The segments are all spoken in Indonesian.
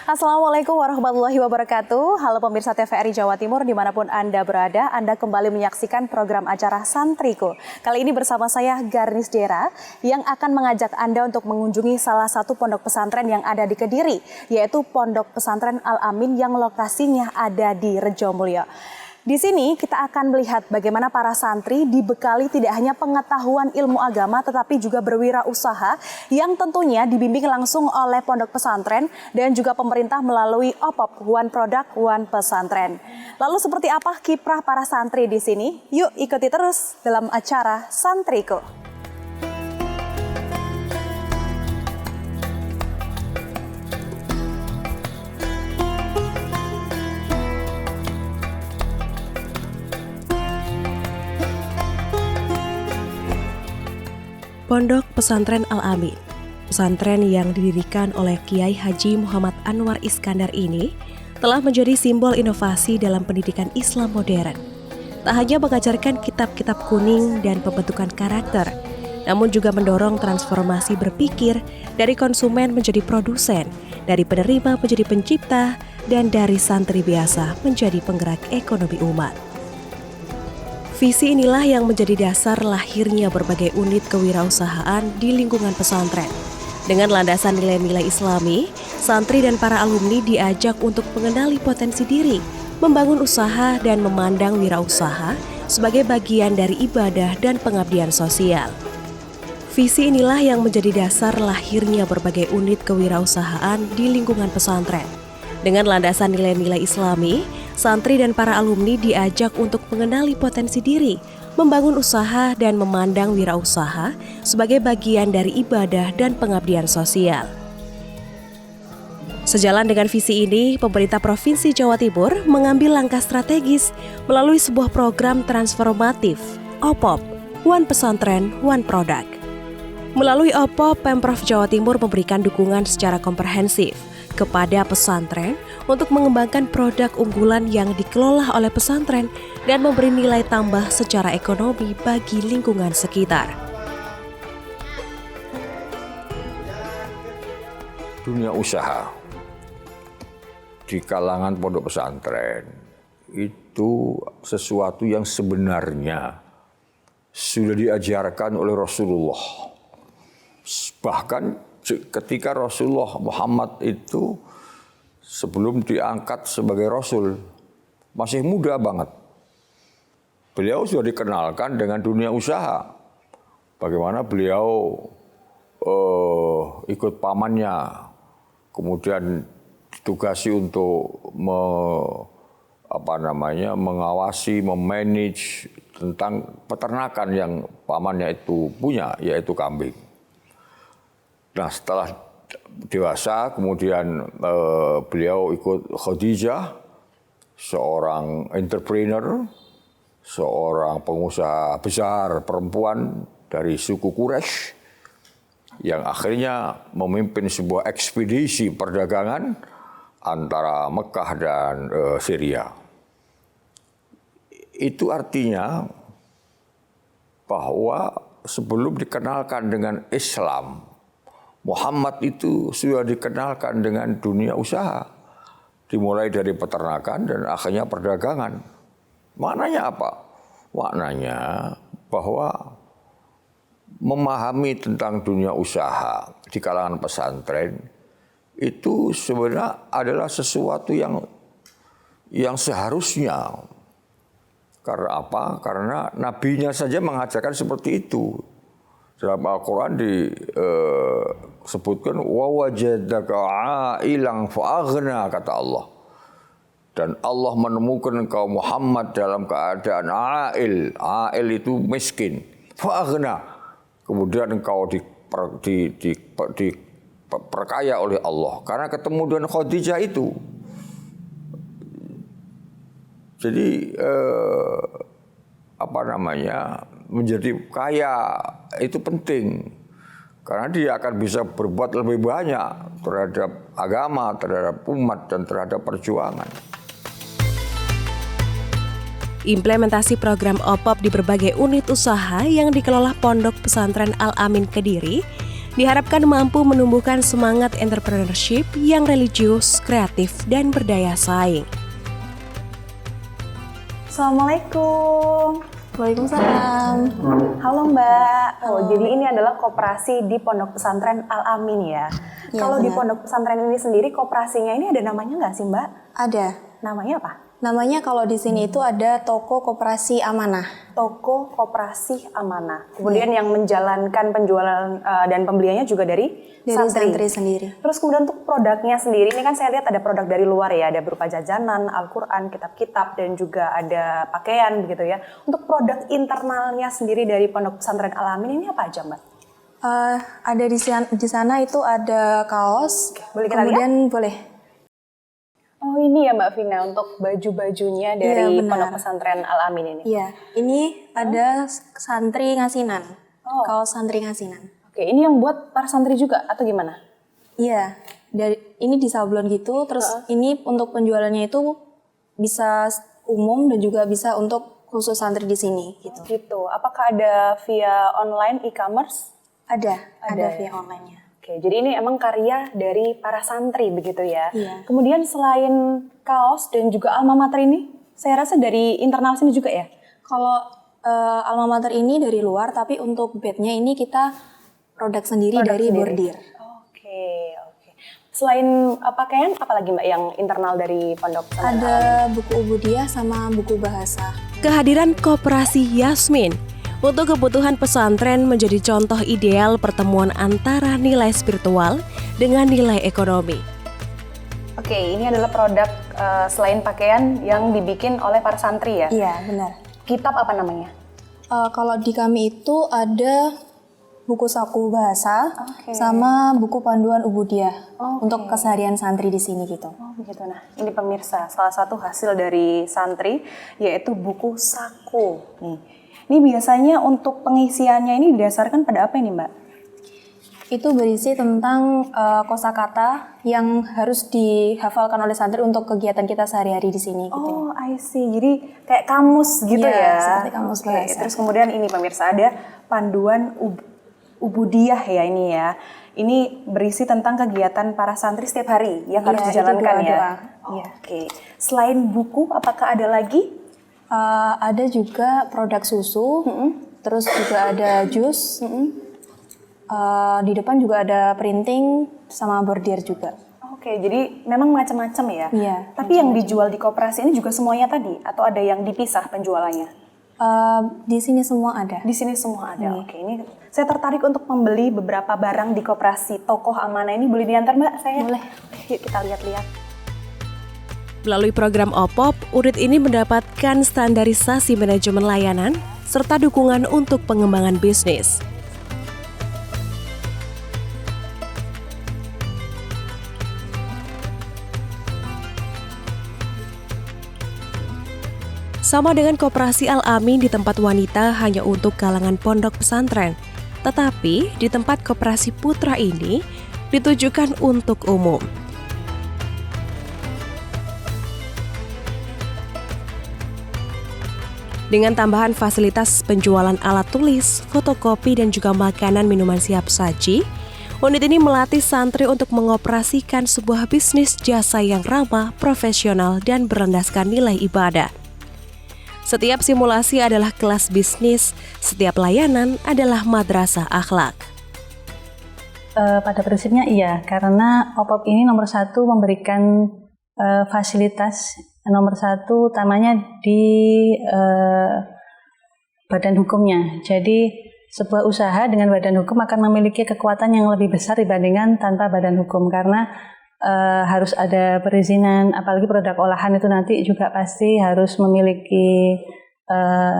Assalamualaikum warahmatullahi wabarakatuh. Halo pemirsa TVRI Jawa Timur dimanapun Anda berada, Anda kembali menyaksikan program acara Santriku. Kali ini bersama saya Garnis Dera yang akan mengajak Anda untuk mengunjungi salah satu pondok pesantren yang ada di Kediri, yaitu Pondok Pesantren Al-Amin yang lokasinya ada di Rejomulyo. Di sini kita akan melihat bagaimana para santri dibekali tidak hanya pengetahuan ilmu agama tetapi juga berwirausaha yang tentunya dibimbing langsung oleh pondok pesantren dan juga pemerintah melalui OPOP, One Product One Pesantren. Lalu seperti apa kiprah para santri di sini? Yuk ikuti terus dalam acara Santriku. Pondok Pesantren Al-Amin, pesantren yang didirikan oleh Kiai Haji Muhammad Anwar Iskandar ini telah menjadi simbol inovasi dalam pendidikan Islam modern. Tak hanya mengajarkan kitab-kitab kuning dan pembentukan karakter, namun juga mendorong transformasi berpikir dari konsumen menjadi produsen, dari penerima menjadi pencipta, dan dari santri biasa menjadi penggerak ekonomi umat. Visi inilah yang menjadi dasar lahirnya berbagai unit kewirausahaan di lingkungan pesantren. Dengan landasan nilai-nilai Islami, santri dan para alumni diajak untuk mengenali potensi diri, membangun usaha dan memandang wirausaha sebagai bagian dari ibadah dan pengabdian sosial. Visi inilah yang menjadi dasar lahirnya berbagai unit kewirausahaan di lingkungan pesantren. Dengan landasan nilai-nilai Islami, santri dan para alumni diajak untuk mengenali potensi diri, membangun usaha dan memandang wirausaha sebagai bagian dari ibadah dan pengabdian sosial. Sejalan dengan visi ini, pemerintah Provinsi Jawa Timur mengambil langkah strategis melalui sebuah program transformatif, OPOP, One Pesantren, One Product. Melalui OPOP, Pemprov Jawa Timur memberikan dukungan secara komprehensif kepada pesantren untuk mengembangkan produk unggulan yang dikelola oleh pesantren dan memberi nilai tambah secara ekonomi bagi lingkungan sekitar. Dunia usaha di kalangan pondok pesantren itu sesuatu yang sebenarnya sudah diajarkan oleh Rasulullah. Bahkan ketika Rasulullah Muhammad itu sebelum diangkat sebagai Rasul, masih muda banget. Beliau sudah dikenalkan dengan dunia usaha. Bagaimana beliau ikut pamannya, kemudian ditugasi untuk mengawasi, memanage tentang peternakan yang pamannya itu punya, yaitu kambing. Nah, setelah dewasa, kemudian beliau ikut Khadijah, seorang entrepreneur, seorang pengusaha besar perempuan dari suku Quraisy, yang akhirnya memimpin sebuah ekspedisi perdagangan antara Mekah dan Syria. Itu artinya bahwa sebelum dikenalkan dengan Islam, Muhammad itu sudah dikenalkan dengan dunia usaha, dimulai dari peternakan dan akhirnya perdagangan. Maknanya apa? Maknanya bahwa memahami tentang dunia usaha di kalangan pesantren itu sebenarnya adalah sesuatu yang seharusnya. Karena apa? Karena nabinya saja mengajarkan seperti itu. Dalam Al-Quran disebutkan wawajadaka a'ilan fa'aghna, kata Allah. Dan Allah menemukan engkau Muhammad dalam keadaan a'il. A'il itu miskin. Fa'aghna. Kemudian engkau diperkaya oleh Allah. Karena ketemu dengan Khadijah itu. Jadi menjadi kaya itu penting karena dia akan bisa berbuat lebih banyak terhadap agama, terhadap umat, dan terhadap perjuangan. Implementasi program OPOP di berbagai unit usaha yang dikelola Pondok Pesantren Al-Amin Kediri diharapkan mampu menumbuhkan semangat entrepreneurship yang religius, kreatif, dan berdaya saing. Assalamualaikum. Waalaikumsalam. Halo Mbak. Jadi ini adalah koperasi di Pondok Pesantren Al-Amin ya. Iya, Kalau di benar. Pondok Pesantren ini sendiri koperasinya ini ada namanya nggak sih Mbak? Ada. Namanya apa? Namanya kalau di sini itu ada Toko Koperasi Amanah. Toko Koperasi Amanah. Kemudian yang menjalankan penjualan dan pembeliannya juga dari Santri sendiri. Terus kemudian untuk produknya sendiri, ini kan saya lihat ada produk dari luar ya, ada berupa jajanan, Al-Quran, kitab-kitab, dan juga ada pakaian begitu ya. Untuk produk internalnya sendiri dari Pondok Pesantren Al-Amin ini apa aja Mbak? Ada di sana itu ada kaos. Boleh kita kemudian boleh. Oh ini ya Mbak Vina, untuk baju-bajunya dari Iya, benar. Pondok Pesantren Al-Amin ini. Iya, ini ada santri ngasinan. Oh. Kaos santri ngasinan. Oke, ini yang buat para santri juga atau gimana? Iya, ini disablon gitu. Terus ini untuk penjualannya itu bisa umum dan juga bisa untuk khusus santri di sini gitu. Gitu. Apakah ada via online e-commerce? Ada ya? via online-nya. Oke, jadi ini emang karya dari para santri begitu ya. Iya. Kemudian selain kaos dan juga alma mater ini, saya rasa dari internal sini juga ya. Kalau alma mater ini dari luar, tapi untuk bednya ini kita produk sendiri dari bordir. Oke. Selain pakaian, apa lagi Mbak yang internal dari Pondok Pesantren? Ada buku ubudiyah sama buku bahasa. Kehadiran Koperasi Yasmin untuk kebutuhan pesantren menjadi contoh ideal pertemuan antara nilai spiritual dengan nilai ekonomi. Oke, ini adalah produk selain pakaian yang dibikin oleh para santri ya. Iya, benar. Kitab apa namanya? Kalau di kami itu ada buku saku bahasa sama buku panduan ubudiyah untuk keseharian santri di sini gitu. Oh begitu. Nah, ini pemirsa, salah satu hasil dari santri yaitu buku saku. Nih, ini biasanya untuk pengisiannya ini didasarkan pada apa ini Mbak? Itu berisi tentang kosakata yang harus dihafalkan oleh santri untuk kegiatan kita sehari-hari di sini gitu. Oh, I see. Jadi kayak kamus gitu Iya, ya. seperti kamus Oke, bahasa. terus kemudian ini pemirsa ada panduan ubudiyah ya ini ya. Ini berisi tentang kegiatan para santri setiap hari yang harus Iya, itu dijalankan ya. doa-doa. Iya. Oke. Selain buku, apakah ada lagi? Ada juga produk susu, terus juga ada jus. Di depan juga ada printing sama bordir juga. Oke, jadi memang macam-macam ya. Iya, Tapi yang dijual di koperasi ini juga semuanya tadi atau ada yang dipisah penjualannya? Di sini semua ada. Di sini semua ada. Oke, ini saya tertarik untuk membeli beberapa barang di koperasi Tokoh Amanah ini. Boleh diantar Mbak saya? Boleh. Yuk kita lihat-lihat. Melalui program OPOP, unit ini mendapatkan standarisasi manajemen layanan serta dukungan untuk pengembangan bisnis. Sama dengan Koperasi Al-Amin di tempat wanita hanya untuk kalangan pondok pesantren, tetapi di tempat Koperasi Putra ini ditujukan untuk umum. Dengan tambahan fasilitas penjualan alat tulis, fotokopi, dan juga makanan minuman siap saji, unit ini melatih santri untuk mengoperasikan sebuah bisnis jasa yang ramah, profesional, dan berlandaskan nilai ibadah. Setiap simulasi adalah kelas bisnis, setiap layanan adalah madrasah akhlak. Pada prinsipnya iya, karena OPOP ini nomor satu memberikan fasilitas nomor satu utamanya di badan hukumnya. Jadi sebuah usaha dengan badan hukum akan memiliki kekuatan yang lebih besar dibandingkan tanpa badan hukum karena harus ada perizinan, apalagi produk olahan itu nanti juga pasti harus memiliki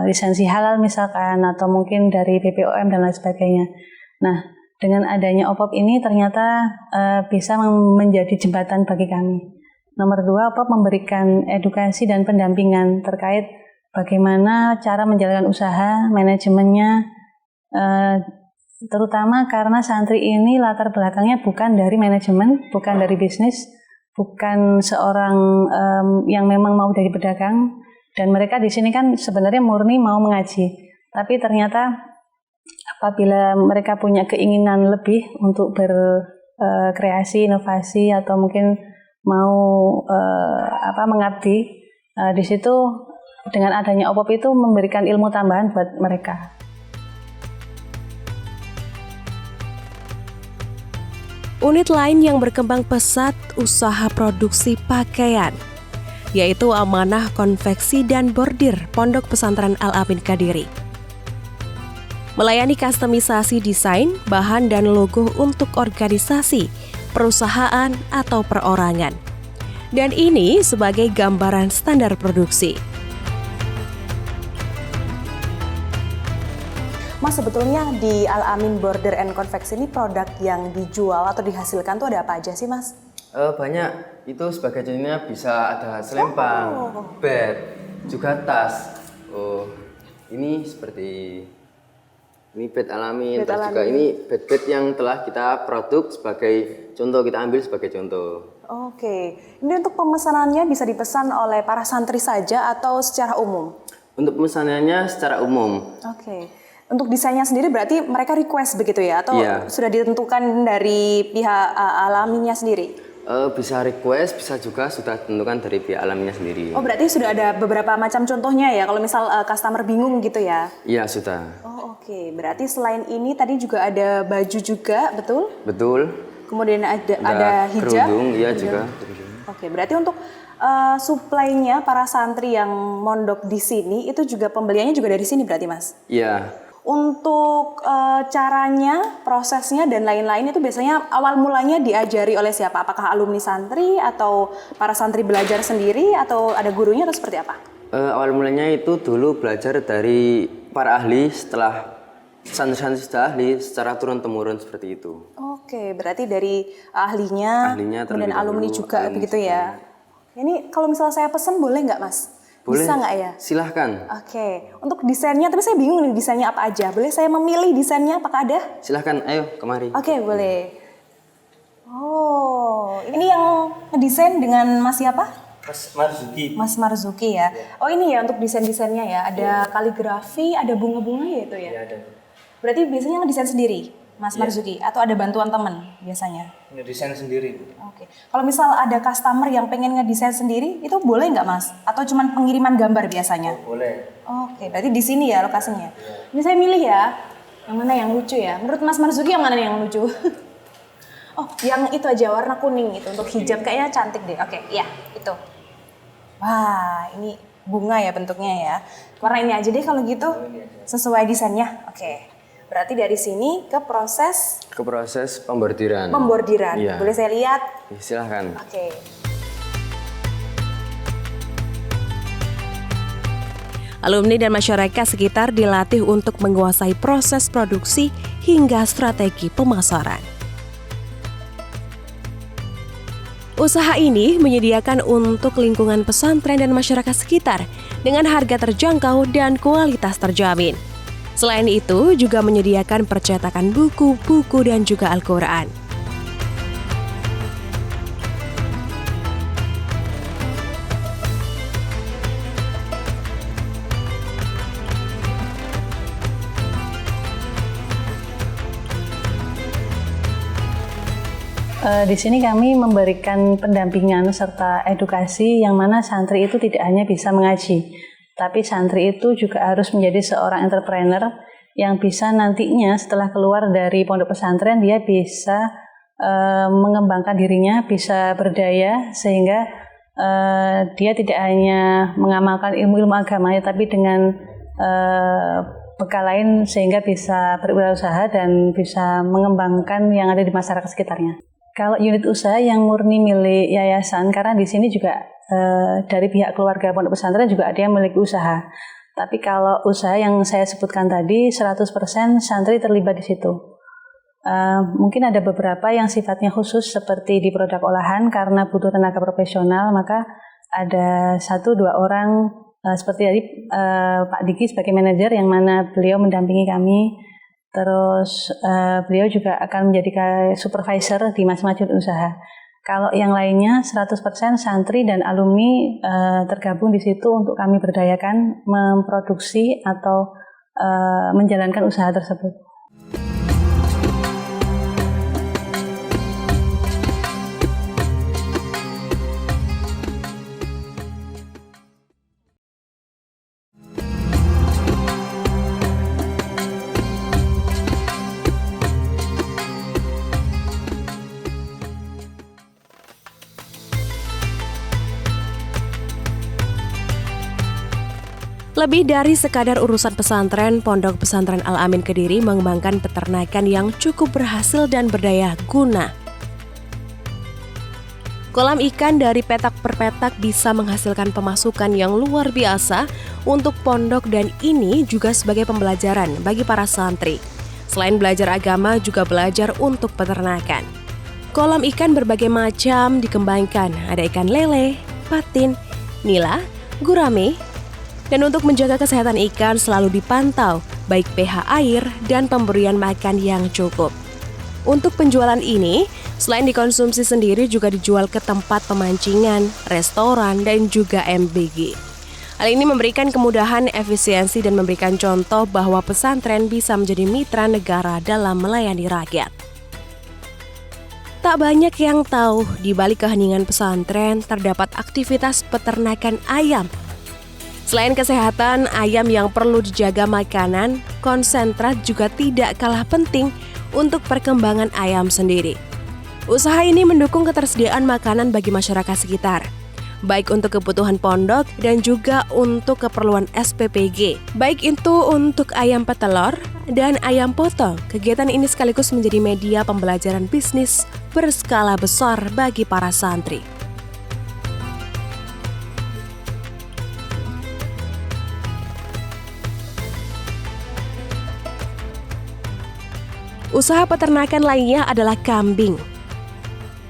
lisensi halal misalkan atau mungkin dari BPOM dan lain sebagainya. Nah, dengan adanya OPOP ini ternyata bisa menjadi jembatan bagi kami. Nomor dua, OPOP memberikan edukasi dan pendampingan terkait bagaimana cara menjalankan usaha, manajemennya, terutama karena santri ini latar belakangnya bukan dari manajemen, bukan dari bisnis, bukan seorang yang memang mau dari pedagang, dan mereka di sini kan sebenarnya murni mau mengaji, tapi ternyata apabila mereka punya keinginan lebih untuk berkreasi, inovasi atau mungkin mau mengabdi, di situ dengan adanya OPOP itu memberikan ilmu tambahan buat mereka. Unit lain yang berkembang pesat usaha produksi pakaian, yaitu Amanah Konveksi dan Bordir Pondok Pesantren Al-Amin Kadiri. Melayani kustomisasi desain, bahan, dan logo untuk organisasi, perusahaan, atau perorangan. Dan ini sebagai gambaran standar produksi. Mas, sebetulnya di Al-Amin Border and Konveksi ini produk yang dijual atau dihasilkan tuh ada apa aja sih, Mas? Banyak. Itu sebagai contohnya bisa ada selempang, bed, juga tas. Ini seperti ini bed Al-Amin, terus juga ini bed-bed yang telah kita produk sebagai contoh, kita ambil sebagai contoh. Oke, ini untuk pemesanannya bisa dipesan oleh para santri saja atau secara umum? Untuk pemesanannya secara umum. Oke, untuk desainnya sendiri berarti mereka request begitu ya? Atau sudah ditentukan dari pihak Al-Aminnya sendiri? Bisa request, bisa juga sudah ditentukan dari pihak Al-Aminnya sendiri. Oh, berarti sudah ada beberapa macam contohnya ya, kalau misal customer bingung gitu ya? Iya, sudah. Oh, oke. Berarti selain ini tadi juga ada baju juga, betul? Betul. Kemudian ada hijab? Kerudung, iya juga. Oke, berarti untuk suplainya para santri yang mondok di sini, itu juga pembeliannya juga dari sini berarti, Mas? Iya. Untuk caranya, prosesnya, dan lain-lain itu biasanya awal mulanya diajari oleh siapa? Apakah alumni santri atau para santri belajar sendiri atau ada gurunya atau seperti apa? Awal mulanya itu dulu belajar dari para ahli, setelah santri-santri sudah ahli secara turun-temurun seperti itu. Oke, berarti dari ahlinya kemudian alumni juga begitu ya. Ini kalau misalnya saya pesan boleh nggak, Mas? Boleh. Bisa nggak ya? Silahkan. Oke, untuk desainnya, tapi saya bingung nih desainnya apa aja. Boleh saya memilih desainnya, apakah ada? Silahkan, ayo kemari. Oke, boleh. Oh, ini yang ngedesain dengan Mas siapa? Mas Marzuki. Mas Marzuki ya. Oh, ini ya untuk desain-desainnya ya. Ada kaligrafi, ada bunga-bunga ya itu ya? Iya, ada. Berarti biasanya ngedesain sendiri, Mas Marzuki? Atau ada bantuan teman biasanya? Ngedesain sendiri. Oke. Kalau misal ada customer yang pengen ngedesain sendiri, itu boleh nggak, Mas? Atau cuma pengiriman gambar biasanya? Boleh. Oke, berarti di sini ya lokasinya. Ini saya milih ya. Yang mana yang lucu ya? Menurut Mas Marzuki yang mana nih yang lucu? Oh, yang itu aja warna kuning itu untuk hijab kayaknya cantik deh. Oke, iya, itu. Wah, ini bunga ya bentuknya ya. Warna ini aja deh kalau gitu. Sesuai desainnya. Oke. Berarti dari sini ke proses Pembordiran. pembordiran. Iya. Boleh saya lihat? Silahkan. Oke. Alumni dan masyarakat sekitar dilatih untuk menguasai proses produksi hingga strategi pemasaran. Usaha ini menyediakan untuk lingkungan pesantren dan masyarakat sekitar dengan harga terjangkau dan kualitas terjamin. Selain itu, juga menyediakan percetakan buku dan juga Al-Quran. Di sini kami memberikan pendampingan serta edukasi yang mana santri itu tidak hanya bisa mengaji, tapi santri itu juga harus menjadi seorang entrepreneur yang bisa nantinya setelah keluar dari pondok pesantren dia bisa mengembangkan dirinya, bisa berdaya sehingga dia tidak hanya mengamalkan ilmu-ilmu agamanya tapi dengan bekal lain sehingga bisa berwirausaha dan bisa mengembangkan yang ada di masyarakat sekitarnya. Kalau unit usaha yang murni milik yayasan, karena di sini juga dari pihak keluarga pondok pesantren juga ada yang memiliki usaha. Tapi kalau usaha yang saya sebutkan tadi, 100% santri terlibat di situ. Mungkin ada beberapa yang sifatnya khusus seperti di produk olahan karena butuh tenaga profesional, maka ada 1-2 orang seperti tadi Pak Diki sebagai manajer yang mana beliau mendampingi kami. Terus beliau juga akan menjadi supervisor di masing-masing usaha. Kalau yang lainnya 100% santri dan alumni tergabung di situ untuk kami berdayakan memproduksi atau menjalankan usaha tersebut. Lebih dari sekadar urusan pesantren, Pondok Pesantren Al-Amin Kediri mengembangkan peternakan yang cukup berhasil dan berdaya guna. Kolam ikan dari petak per petak bisa menghasilkan pemasukan yang luar biasa untuk pondok dan ini juga sebagai pembelajaran bagi para santri. Selain belajar agama juga belajar untuk peternakan. Kolam ikan berbagai macam dikembangkan, ada ikan lele, patin, nila, gurame, dan untuk menjaga kesehatan ikan selalu dipantau baik pH air dan pemberian makan yang cukup. Untuk penjualan ini, selain dikonsumsi sendiri juga dijual ke tempat pemancingan, restoran, dan juga MBG. Hal ini memberikan kemudahan, efisiensi, dan memberikan contoh bahwa pesantren bisa menjadi mitra negara dalam melayani rakyat. Tak banyak yang tahu, di balik keheningan pesantren terdapat aktivitas peternakan ayam. Selain kesehatan, ayam yang perlu dijaga makanan, konsentrat juga tidak kalah penting untuk perkembangan ayam sendiri. Usaha ini mendukung ketersediaan makanan bagi masyarakat sekitar, baik untuk kebutuhan pondok dan juga untuk keperluan SPPG. Baik itu untuk ayam petelur dan ayam potong, kegiatan ini sekaligus menjadi media pembelajaran bisnis berskala besar bagi para santri. Usaha peternakan lainnya adalah kambing.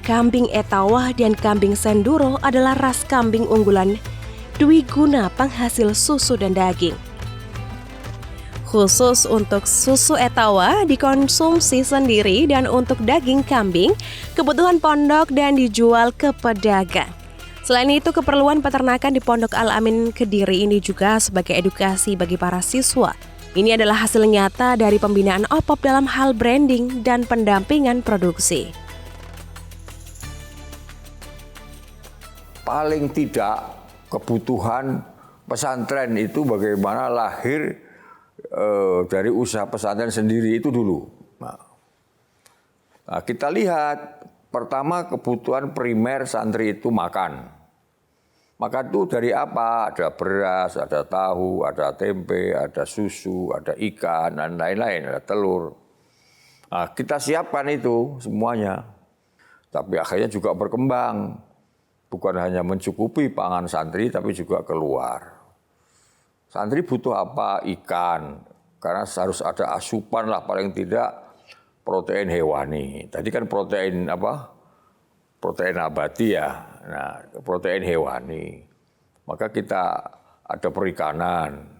Kambing Etawa dan kambing Senduro adalah ras kambing unggulan Dwi Guna penghasil susu dan daging. Khusus untuk susu Etawa dikonsumsi sendiri dan untuk daging kambing kebutuhan pondok dan dijual ke pedagang. Selain itu keperluan peternakan di Pondok Al-Amin Kediri ini juga sebagai edukasi bagi para siswa. Ini adalah hasil nyata dari pembinaan OPOP dalam hal branding dan pendampingan produksi. Paling tidak kebutuhan pesantren itu bagaimana lahir dari usaha pesantren sendiri itu dulu. Nah, kita lihat pertama kebutuhan primer santri itu makan. Makan itu dari apa? Ada beras, ada tahu, ada tempe, ada susu, ada ikan, dan lain-lain, ada telur. Nah, kita siapkan itu semuanya. Tapi akhirnya juga berkembang. Bukan hanya mencukupi pangan santri, tapi juga keluar. Santri butuh apa? Ikan. Karena harus ada asupan lah, paling tidak protein hewani. Tadi kan protein apa? Protein nabati ya. Nah, protein hewani. Maka kita ada perikanan,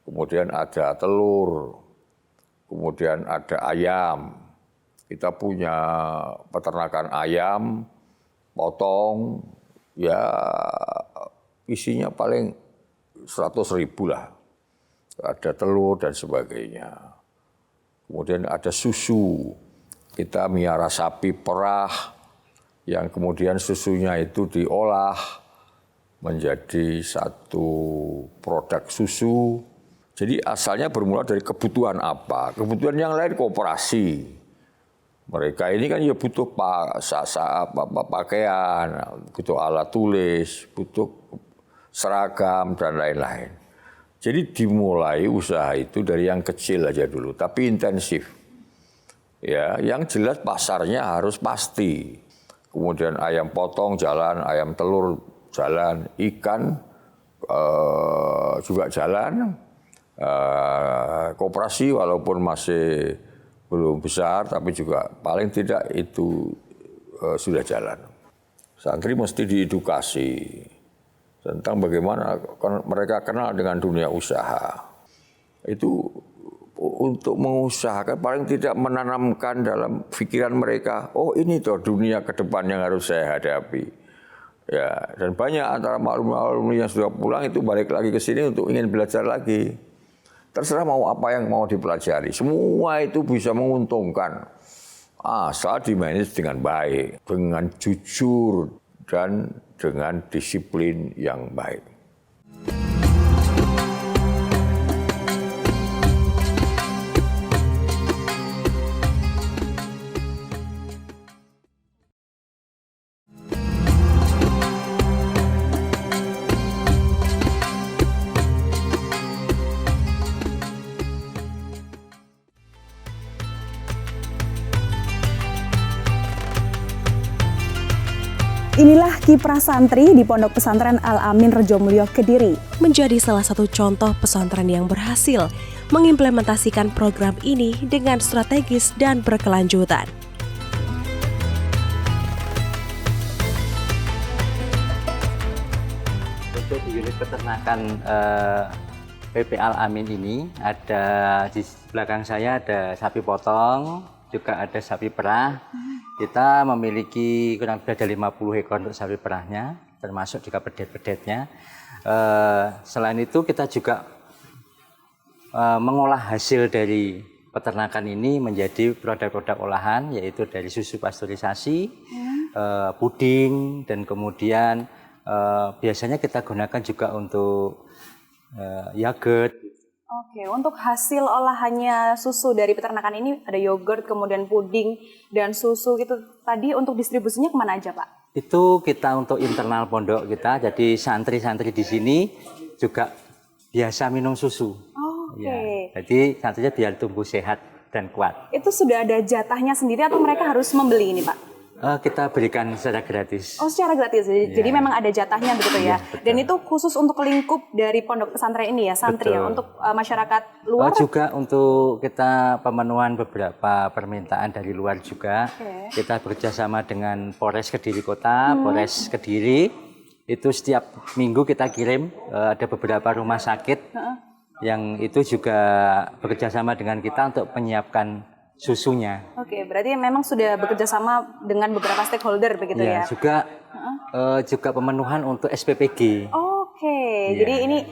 kemudian ada telur, kemudian ada ayam. Kita punya peternakan ayam, potong, ya isinya paling 100.000 lah. Ada telur dan sebagainya. Kemudian ada susu. Kita miara sapi perah, yang kemudian susunya itu diolah menjadi satu produk susu. Jadi asalnya bermula dari kebutuhan apa? Kebutuhan yang lain koperasi. Mereka ini kan ya butuh pakaian, butuh alat tulis, butuh seragam dan lain-lain. Jadi dimulai usaha itu dari yang kecil aja dulu, tapi intensif. Ya, yang jelas pasarnya harus pasti. Kemudian ayam potong jalan, ayam telur jalan, ikan juga jalan. Koperasi walaupun masih belum besar, tapi juga paling tidak itu sudah jalan. Santri mesti diedukasi tentang bagaimana mereka kenal dengan dunia usaha. Itu untuk mengusahakan paling tidak menanamkan dalam pikiran mereka, oh ini toh dunia ke depan yang harus saya hadapi. Ya, dan banyak antara alumni yang sudah pulang itu balik lagi ke sini untuk ingin belajar lagi. Terserah mau apa yang mau dipelajari, semua itu bisa menguntungkan. Asal dimanage dengan baik, dengan jujur dan dengan disiplin yang baik. Inilah kiprah santri di Pondok Pesantren Al-Amin Rejomulyo Kediri. Menjadi salah satu contoh pesantren yang berhasil mengimplementasikan program ini dengan strategis dan berkelanjutan. Untuk di unit peternakan PP Al-Amin ini ada di belakang saya ada sapi potong, juga ada sapi perah. Kita memiliki kurang lebih ada 50 ekor untuk sapi perahnya, termasuk juga pedet-pedetnya. Selain itu kita juga mengolah hasil dari peternakan ini menjadi produk-produk olahan, yaitu dari susu pasteurisasi, puding, dan kemudian biasanya kita gunakan juga untuk yogurt. Oke, untuk hasil olahannya susu dari peternakan ini ada yogurt, kemudian puding, dan susu itu tadi untuk distribusinya kemana aja Pak? Itu kita untuk internal pondok kita, jadi santri-santri di sini juga biasa minum susu. Oke. Ya, jadi santrinya biar tumbuh sehat dan kuat. Itu sudah ada jatahnya sendiri atau mereka harus membeli ini Pak? Kita berikan secara gratis. Oh, secara gratis. Jadi memang ada jatahnya begitu ya. Betul. Dan itu khusus untuk lingkup dari pondok pesantren ini ya, santri ya, untuk masyarakat luar. Juga untuk kita pemenuhan beberapa permintaan dari luar juga. Kita bekerjasama dengan Polres Kediri Kota, Polres Kediri. Itu setiap minggu kita kirim, ada beberapa rumah sakit yang itu juga bekerjasama dengan kita untuk menyiapkan susunya. Oke, berarti memang sudah bekerja sama dengan beberapa stakeholder begitu ya? Juga pemenuhan untuk SPPG. Oke, jadi ini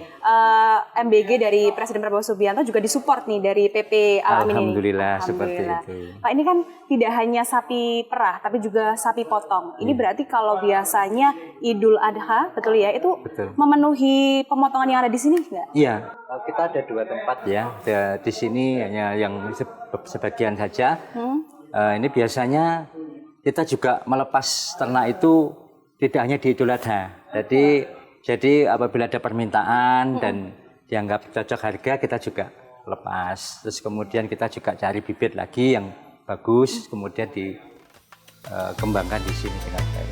MBG dari Presiden Prabowo Subianto juga disupport nih dari PP Al-Amin ini. Alhamdulillah, seperti itu. Pak, ini kan tidak hanya sapi perah, tapi juga sapi potong. Ini berarti kalau biasanya Idul Adha, betul ya, itu memenuhi pemotongan yang ada di sini nggak? Iya, kita ada 2 tempat ya. Di sini hanya yang sebagian saja. Ini biasanya kita juga melepas ternak itu tidak hanya di Idul Adha. Jadi apabila ada permintaan dan dianggap cocok harga, kita juga lepas. Terus kemudian kita juga cari bibit lagi yang bagus, kemudian dikembangkan di sini dengan baik.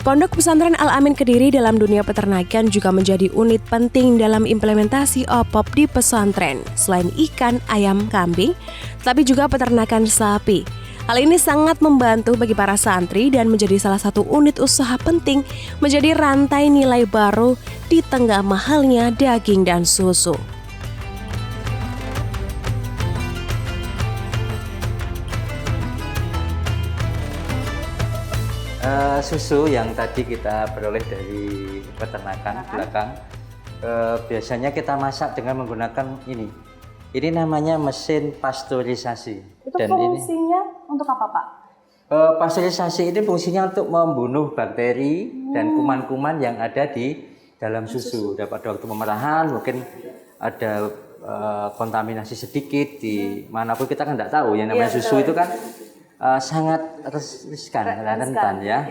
Pondok Pesantren Al-Amin Kediri dalam dunia peternakan juga menjadi unit penting dalam implementasi OPOP di pesantren. Selain ikan, ayam, kambing, tapi juga peternakan sapi. Hal ini sangat membantu bagi para santri dan menjadi salah satu unit usaha penting menjadi rantai nilai baru di tengah mahalnya daging dan susu. Susu yang tadi kita peroleh dari peternakan belakang, biasanya kita masak dengan menggunakan ini. Ini namanya mesin pasteurisasi. Itu fungsinya untuk apa Pak? Pasteurisasi ini fungsinya untuk membunuh bakteri dan kuman-kuman yang ada di dalam susu. Pada waktu pemerahan mungkin ada kontaminasi sedikit di manapun, kita kan tidak tahu. Yang namanya susu itu kan sangat riskan, rentan ya.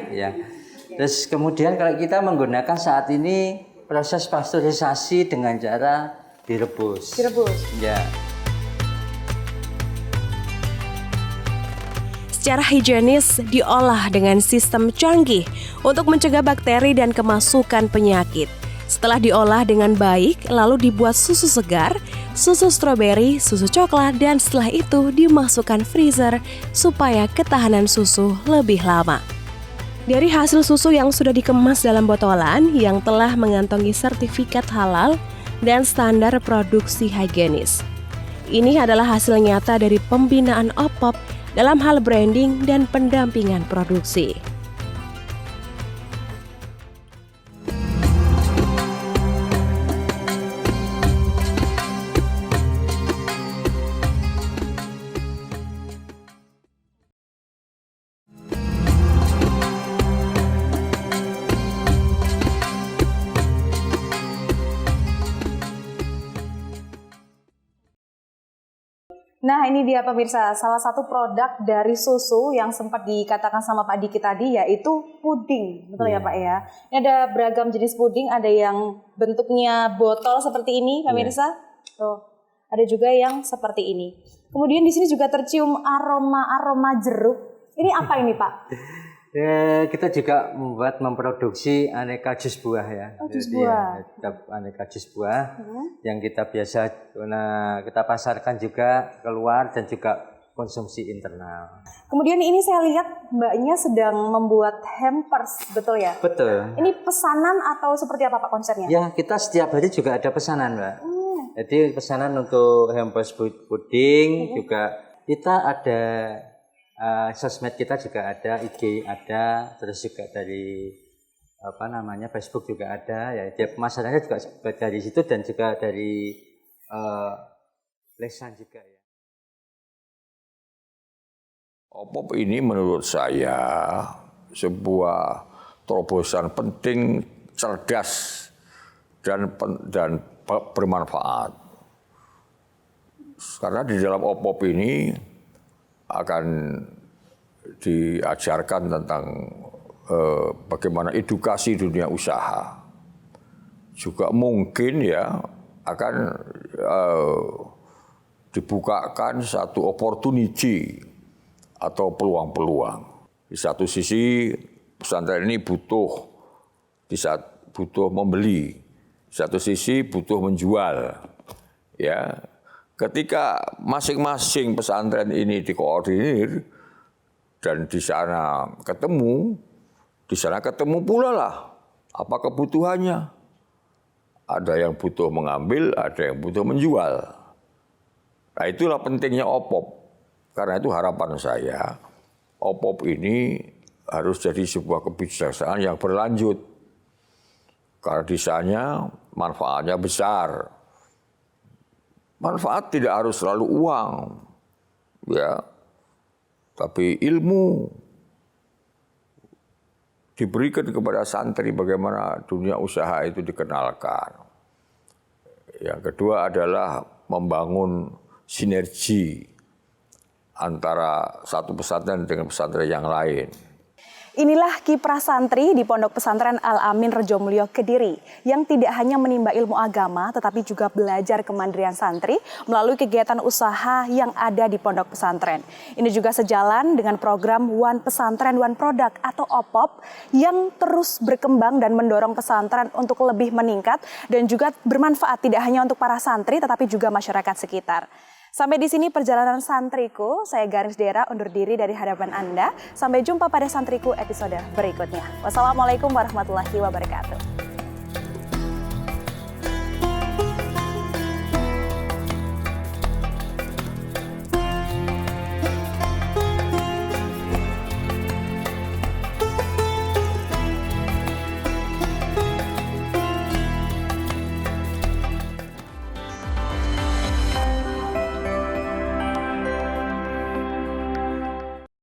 Terus kemudian kalau kita menggunakan saat ini proses pasteurisasi dengan cara direbus. Ya. Secara higienis diolah dengan sistem canggih untuk mencegah bakteri dan kemasukan penyakit. Setelah diolah dengan baik, lalu dibuat susu segar, susu stroberi, susu coklat, dan setelah itu dimasukkan freezer supaya ketahanan susu lebih lama. Dari hasil susu yang sudah dikemas dalam botolan yang telah mengantongi sertifikat halal dan standar produksi higienis. Ini adalah hasil nyata dari pembinaan OPOP dalam hal branding dan pendampingan produksi. Nah, ini dia pemirsa, salah satu produk dari susu yang sempat dikatakan sama Pak Diki tadi yaitu puding. Betul ya Pak ya? Ini ada beragam jenis puding, ada yang bentuknya botol seperti ini pemirsa. Tuh, ada juga yang seperti ini. Kemudian di sini juga tercium aroma jeruk. Ini apa ini Pak? Kita juga memproduksi aneka jus buah ya. Jus Jadi buah. aneka jus buah yang kita kita pasarkan juga keluar dan juga konsumsi internal. Kemudian ini saya lihat Mbaknya sedang membuat hampers, betul ya? Betul. Ini pesanan atau seperti apa Pak konsepnya? Ya, kita setiap hari juga ada pesanan, Mbak. Jadi pesanan untuk hampers puding juga kita ada sosmed kita juga ada, IG ada, terus juga dari Facebook juga ada ya. Dia pemasarannya juga dari situ dan juga dari lesan juga ya. OPOP ini menurut saya sebuah terobosan penting, cerdas dan bermanfaat. Karena di dalam OPOP ini akan diajarkan tentang bagaimana edukasi dunia usaha. Juga mungkin ya akan dibukakan satu opportunity atau peluang-peluang. Di satu sisi pesantren ini butuh membeli, di satu sisi butuh menjual. Ya. Ketika masing-masing pesantren ini dikoordinir dan di sana ketemu pula lah apa kebutuhannya. Ada yang butuh mengambil, ada yang butuh menjual. Nah itulah pentingnya OPOP. Karena itu harapan saya, OPOP ini harus jadi sebuah kebijaksanaan yang berlanjut. Karena di sana manfaatnya besar. Manfaat tidak harus selalu uang, ya, tapi ilmu diberikan kepada santri bagaimana dunia usaha itu dikenalkan. Yang kedua adalah membangun sinergi antara satu pesantren dengan pesantren yang lain. Inilah kiprah santri di Pondok Pesantren Al-Amin Rejomulyo Kediri yang tidak hanya menimba ilmu agama tetapi juga belajar kemandirian santri melalui kegiatan usaha yang ada di Pondok Pesantren. Ini juga sejalan dengan program One Pesantren One Product atau OPOP yang terus berkembang dan mendorong pesantren untuk lebih meningkat dan juga bermanfaat tidak hanya untuk para santri tetapi juga masyarakat sekitar. Sampai di sini perjalanan santriku, saya Garis Dera undur diri dari hadapan Anda. Sampai jumpa pada santriku episode berikutnya. Wassalamualaikum warahmatullahi wabarakatuh.